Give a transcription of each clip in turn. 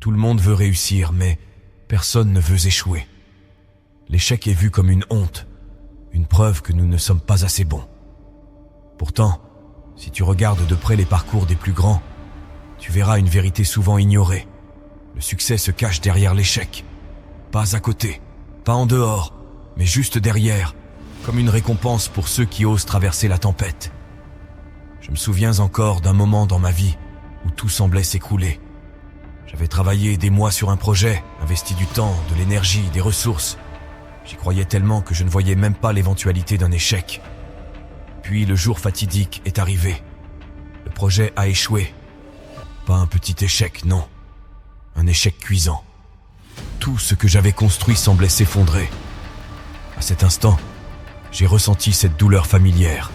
Tout le monde veut réussir, mais personne ne veut échouer. L'échec est vu comme une honte, une preuve que nous ne sommes pas assez bons. Pourtant, si tu regardes de près les parcours des plus grands, tu verras une vérité souvent ignorée. Le succès se cache derrière l'échec. Pas à côté, pas en dehors, mais juste derrière, comme une récompense pour ceux qui osent traverser la tempête. Je me souviens encore d'un moment dans ma vie où tout semblait s'écrouler. J'avais travaillé des mois sur un projet, investi du temps, de l'énergie, des ressources. J'y croyais tellement que je ne voyais même pas l'éventualité d'un échec. Puis le jour fatidique est arrivé. Le projet a échoué. Pas un petit échec, non. Un échec cuisant. Tout ce que j'avais construit semblait s'effondrer. À cet instant, j'ai ressenti cette douleur familière.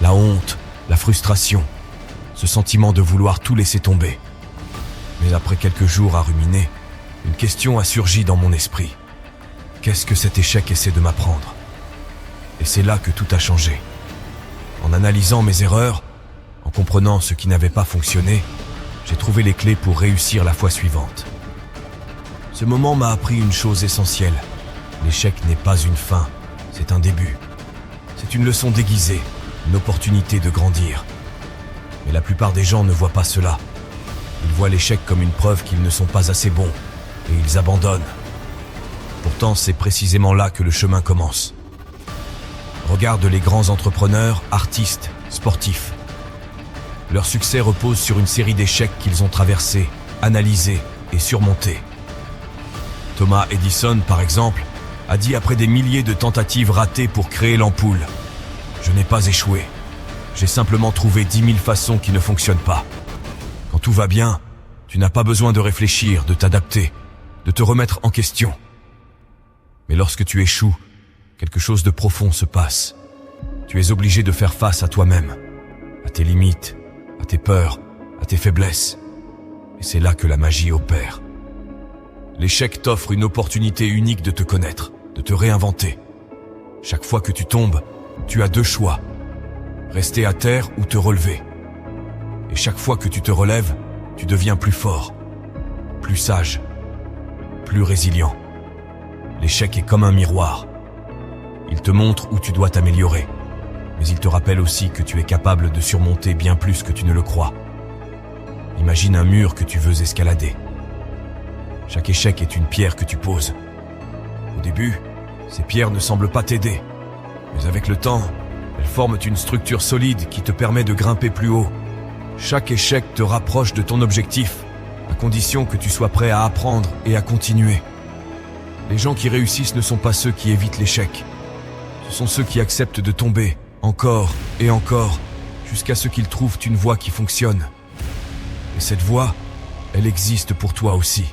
La honte, la frustration, ce sentiment de vouloir tout laisser tomber. Mais après quelques jours à ruminer, une question a surgi dans mon esprit. Qu'est-ce que cet échec essaie de m'apprendre? Et c'est là que tout a changé. En analysant mes erreurs, en comprenant ce qui n'avait pas fonctionné, j'ai trouvé les clés pour réussir la fois suivante. Ce moment m'a appris une chose essentielle. L'échec n'est pas une fin, c'est un début. C'est une leçon déguisée, une opportunité de grandir. Mais la plupart des gens ne voient pas cela. Ils voient l'échec comme une preuve qu'ils ne sont pas assez bons, et ils abandonnent. Pourtant, c'est précisément là que le chemin commence. Regarde les grands entrepreneurs, artistes, sportifs. Leur succès repose sur une série d'échecs qu'ils ont traversés, analysés et surmontés. Thomas Edison, par exemple, a dit après des milliers de tentatives ratées pour créer l'ampoule: « Je n'ai pas échoué. J'ai simplement trouvé 10 000 façons qui ne fonctionnent pas. » Quand tout va bien, tu n'as pas besoin de réfléchir, de t'adapter, de te remettre en question. Mais lorsque tu échoues, quelque chose de profond se passe. Tu es obligé de faire face à toi-même, à tes limites, à tes peurs, à tes faiblesses. Et c'est là que la magie opère. L'échec t'offre une opportunité unique de te connaître, de te réinventer. Chaque fois que tu tombes, tu as deux choix: rester à terre ou te relever. Et chaque fois que tu te relèves, tu deviens plus fort, plus sage, plus résilient. L'échec est comme un miroir. Il te montre où tu dois t'améliorer, mais il te rappelle aussi que tu es capable de surmonter bien plus que tu ne le crois. Imagine un mur que tu veux escalader. Chaque échec est une pierre que tu poses. Au début, ces pierres ne semblent pas t'aider, mais avec le temps, elles forment une structure solide qui te permet de grimper plus haut. Chaque échec te rapproche de ton objectif, à condition que tu sois prêt à apprendre et à continuer. Les gens qui réussissent ne sont pas ceux qui évitent l'échec. Ce sont ceux qui acceptent de tomber, encore et encore, jusqu'à ce qu'ils trouvent une voie qui fonctionne. Et cette voie, elle existe pour toi aussi.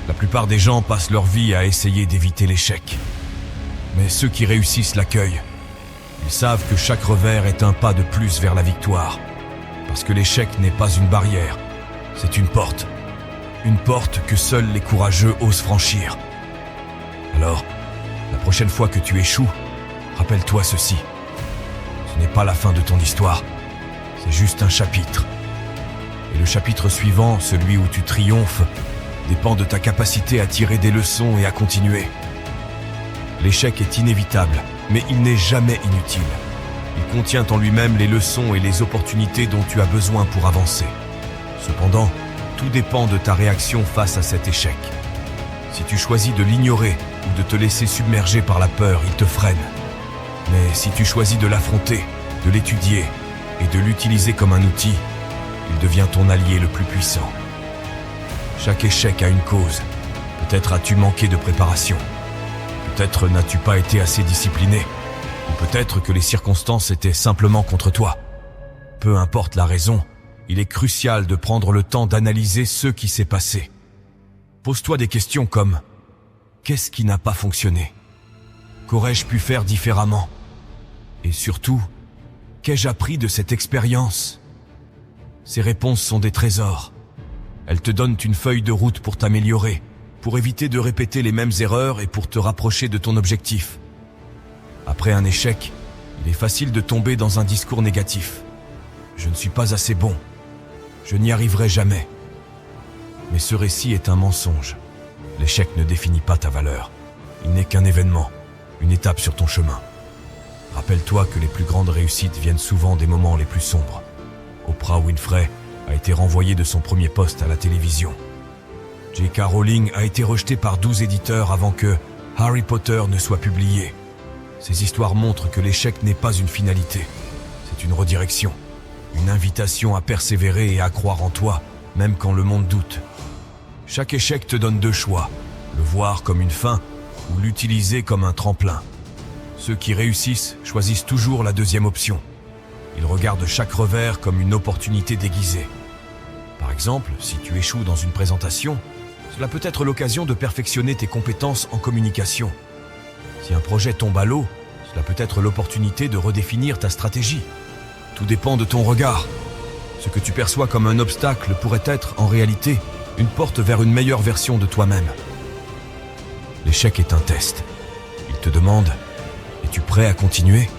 La plupart des gens passent leur vie à essayer d'éviter l'échec. Mais ceux qui réussissent l'accueillent. Ils savent que chaque revers est un pas de plus vers la victoire. Parce que l'échec n'est pas une barrière, c'est une porte. Une porte que seuls les courageux osent franchir. Alors, la prochaine fois que tu échoues, rappelle-toi ceci. Ce n'est pas la fin de ton histoire, c'est juste un chapitre. Et le chapitre suivant, celui où tu triomphes, dépend de ta capacité à tirer des leçons et à continuer. L'échec est inévitable, mais il n'est jamais inutile. Il contient en lui-même les leçons et les opportunités dont tu as besoin pour avancer. Cependant, tout dépend de ta réaction face à cet échec. Si tu choisis de l'ignorer ou de te laisser submerger par la peur, il te freine. Mais si tu choisis de l'affronter, de l'étudier et de l'utiliser comme un outil, il devient ton allié le plus puissant. Chaque échec a une cause. Peut-être as-tu manqué de préparation. Peut-être n'as-tu pas été assez discipliné. Ou peut-être que les circonstances étaient simplement contre toi. Peu importe la raison, il est crucial de prendre le temps d'analyser ce qui s'est passé. Pose-toi des questions comme: qu'est-ce qui n'a pas fonctionné? Qu'aurais-je pu faire différemment? Et surtout, qu'ai-je appris de cette expérience? Ces réponses sont des trésors. Elles te donnent une feuille de route pour t'améliorer, pour éviter de répéter les mêmes erreurs et pour te rapprocher de ton objectif. Après un échec, il est facile de tomber dans un discours négatif. Je ne suis pas assez bon. Je n'y arriverai jamais. Mais ce récit est un mensonge. L'échec ne définit pas ta valeur. Il n'est qu'un événement, une étape sur ton chemin. Rappelle-toi que les plus grandes réussites viennent souvent des moments les plus sombres. Oprah Winfrey a été renvoyée de son premier poste à la télévision. J.K. Rowling a été rejetée par 12 éditeurs avant que Harry Potter ne soit publié. Ces histoires montrent que l'échec n'est pas une finalité. C'est une redirection, une invitation à persévérer et à croire en toi, même quand le monde doute. Chaque échec te donne deux choix, le voir comme une fin ou l'utiliser comme un tremplin. Ceux qui réussissent choisissent toujours la deuxième option. Ils regardent chaque revers comme une opportunité déguisée. Par exemple, si tu échoues dans une présentation, cela peut être l'occasion de perfectionner tes compétences en communication. Si un projet tombe à l'eau, cela peut être l'opportunité de redéfinir ta stratégie. Tout dépend de ton regard. Ce que tu perçois comme un obstacle pourrait être, en réalité, une porte vers une meilleure version de toi-même. L'échec est un test. Il te demande « Es-tu prêt à continuer ?»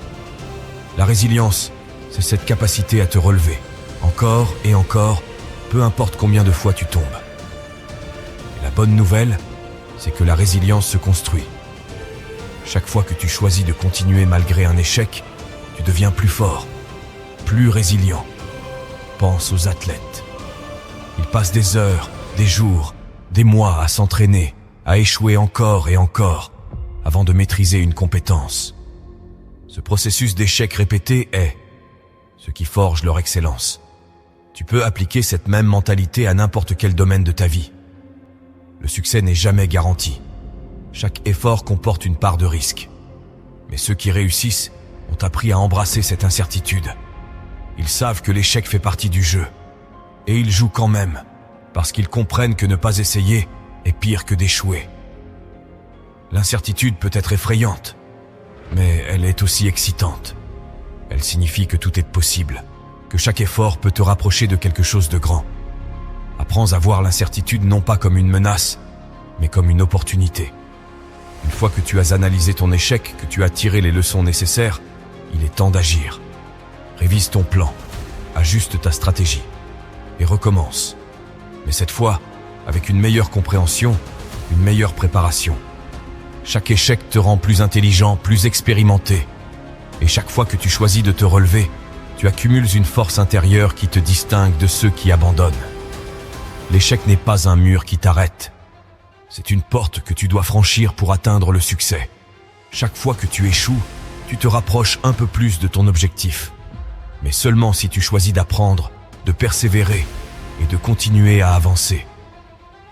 La résilience, c'est cette capacité à te relever, encore et encore, peu importe combien de fois tu tombes. Et la bonne nouvelle, c'est que la résilience se construit. Chaque fois que tu choisis de continuer malgré un échec, tu deviens plus fort, plus résilient. Pense aux athlètes. Ils passent des heures, des jours, des mois à s'entraîner, à échouer encore et encore, avant de maîtriser une compétence. Ce processus d'échec répété est ce qui forge leur excellence. Tu peux appliquer cette même mentalité à n'importe quel domaine de ta vie. Le succès n'est jamais garanti. Chaque effort comporte une part de risque. Mais ceux qui réussissent ont appris à embrasser cette incertitude. Ils savent que l'échec fait partie du jeu. Et ils jouent quand même, parce qu'ils comprennent que ne pas essayer est pire que d'échouer. L'incertitude peut être effrayante, mais elle est aussi excitante. Elle signifie que tout est possible, que chaque effort peut te rapprocher de quelque chose de grand. Apprends à voir l'incertitude non pas comme une menace, mais comme une opportunité. Une fois que tu as analysé ton échec, que tu as tiré les leçons nécessaires, il est temps d'agir. Révise ton plan, ajuste ta stratégie et recommence. Mais cette fois, avec une meilleure compréhension, une meilleure préparation. Chaque échec te rend plus intelligent, plus expérimenté. Et chaque fois que tu choisis de te relever, tu accumules une force intérieure qui te distingue de ceux qui abandonnent. L'échec n'est pas un mur qui t'arrête. C'est une porte que tu dois franchir pour atteindre le succès. Chaque fois que tu échoues, tu te rapproches un peu plus de ton objectif. Mais seulement si tu choisis d'apprendre, de persévérer et de continuer à avancer.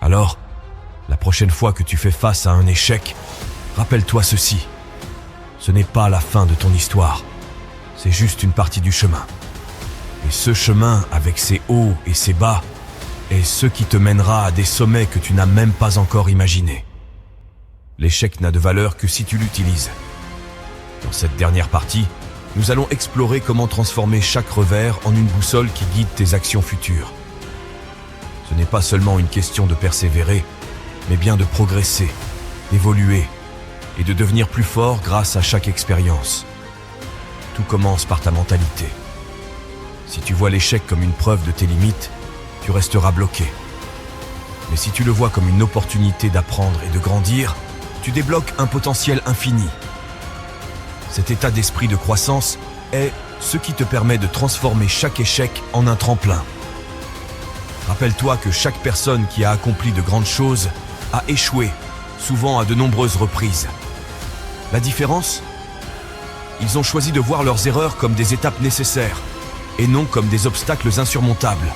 Alors, la prochaine fois que tu fais face à un échec, rappelle-toi ceci. Ce n'est pas la fin de ton histoire, c'est juste une partie du chemin. Et ce chemin, avec ses hauts et ses bas, est ce qui te mènera à des sommets que tu n'as même pas encore imaginés. L'échec n'a de valeur que si tu l'utilises. Dans cette dernière partie, nous allons explorer comment transformer chaque revers en une boussole qui guide tes actions futures. Ce n'est pas seulement une question de persévérer, mais bien de progresser, d'évoluer et de devenir plus fort grâce à chaque expérience. Tout commence par ta mentalité. Si tu vois l'échec comme une preuve de tes limites, tu resteras bloqué. Mais si tu le vois comme une opportunité d'apprendre et de grandir, tu débloques un potentiel infini. Cet état d'esprit de croissance est ce qui te permet de transformer chaque échec en un tremplin. Rappelle-toi que chaque personne qui a accompli de grandes choses a échoué, souvent à de nombreuses reprises. La différence ? Ils ont choisi de voir leurs erreurs comme des étapes nécessaires et non comme des obstacles insurmontables.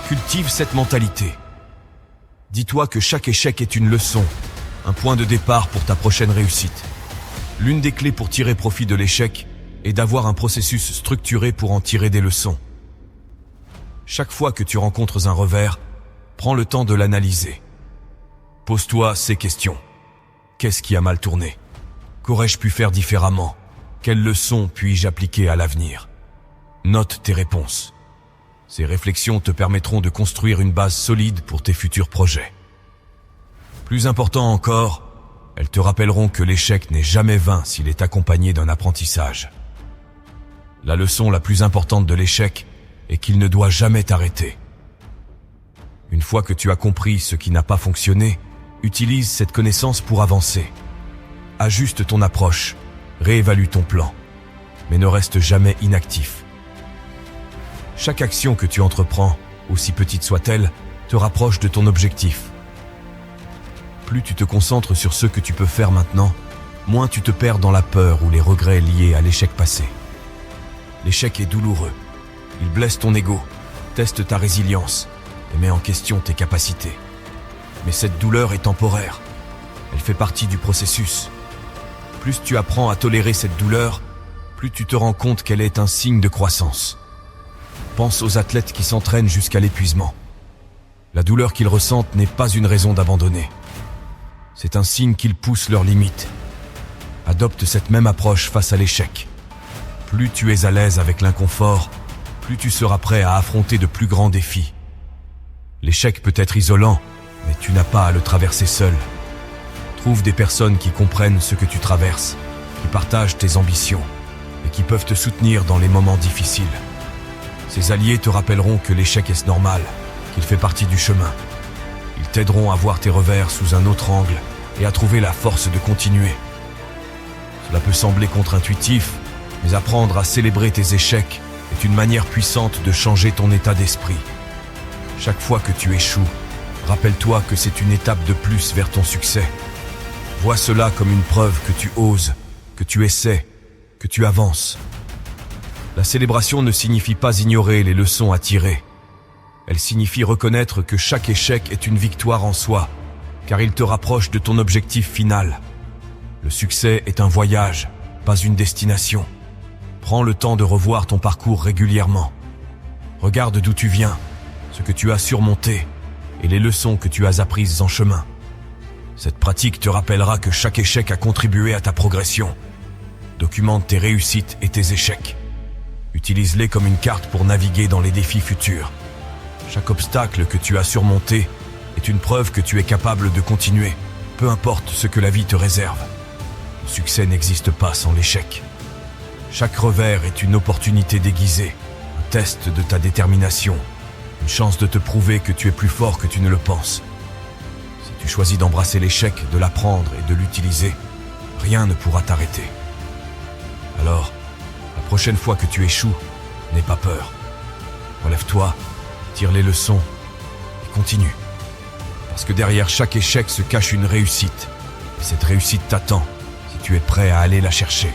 Cultive cette mentalité. Dis-toi que chaque échec est une leçon, un point de départ pour ta prochaine réussite. L'une des clés pour tirer profit de l'échec est d'avoir un processus structuré pour en tirer des leçons. Chaque fois que tu rencontres un revers, prends le temps de l'analyser. Pose-toi ces questions. Qu'est-ce qui a mal tourné ? Qu'aurais-je pu faire différemment ? Quelles leçons puis-je appliquer à l'avenir ? Note tes réponses. Ces réflexions te permettront de construire une base solide pour tes futurs projets. Plus important encore, elles te rappelleront que l'échec n'est jamais vain s'il est accompagné d'un apprentissage. La leçon la plus importante de l'échec est qu'il ne doit jamais t'arrêter. Une fois que tu as compris ce qui n'a pas fonctionné, utilise cette connaissance pour avancer. Ajuste ton approche, réévalue ton plan, mais ne reste jamais inactif. Chaque action que tu entreprends, aussi petite soit-elle, te rapproche de ton objectif. Plus tu te concentres sur ce que tu peux faire maintenant, moins tu te perds dans la peur ou les regrets liés à l'échec passé. L'échec est douloureux. Il blesse ton ego, teste ta résilience et met en question tes capacités. Mais cette douleur est temporaire. Elle fait partie du processus. Plus tu apprends à tolérer cette douleur, plus tu te rends compte qu'elle est un signe de croissance. Pense aux athlètes qui s'entraînent jusqu'à l'épuisement. La douleur qu'ils ressentent n'est pas une raison d'abandonner. C'est un signe qu'ils poussent leurs limites. Adopte cette même approche face à l'échec. Plus tu es à l'aise avec l'inconfort, plus tu seras prêt à affronter de plus grands défis. L'échec peut être isolant, mais tu n'as pas à le traverser seul. Trouve des personnes qui comprennent ce que tu traverses, qui partagent tes ambitions et qui peuvent te soutenir dans les moments difficiles. Ces alliés te rappelleront que l'échec est normal, qu'il fait partie du chemin. Ils t'aideront à voir tes revers sous un autre angle et à trouver la force de continuer. Cela peut sembler contre-intuitif, mais apprendre à célébrer tes échecs est une manière puissante de changer ton état d'esprit. Chaque fois que tu échoues, rappelle-toi que c'est une étape de plus vers ton succès. Vois cela comme une preuve que tu oses, que tu essaies, que tu avances. La célébration ne signifie pas ignorer les leçons à tirer. Elle signifie reconnaître que chaque échec est une victoire en soi, car il te rapproche de ton objectif final. Le succès est un voyage, pas une destination. Prends le temps de revoir ton parcours régulièrement. Regarde d'où tu viens, ce que tu as surmonté et les leçons que tu as apprises en chemin. Cette pratique te rappellera que chaque échec a contribué à ta progression. Documente tes réussites et tes échecs. Utilise-les comme une carte pour naviguer dans les défis futurs. Chaque obstacle que tu as surmonté est une preuve que tu es capable de continuer, peu importe ce que la vie te réserve. Le succès n'existe pas sans l'échec. Chaque revers est une opportunité déguisée, un test de ta détermination, une chance de te prouver que tu es plus fort que tu ne le penses. Si tu choisis d'embrasser l'échec, de l'apprendre et de l'utiliser, rien ne pourra t'arrêter. Alors, la prochaine fois que tu échoues, n'aie pas peur. Relève-toi, tire les leçons et continue. Parce que derrière chaque échec se cache une réussite. Et cette réussite t'attend si tu es prêt à aller la chercher.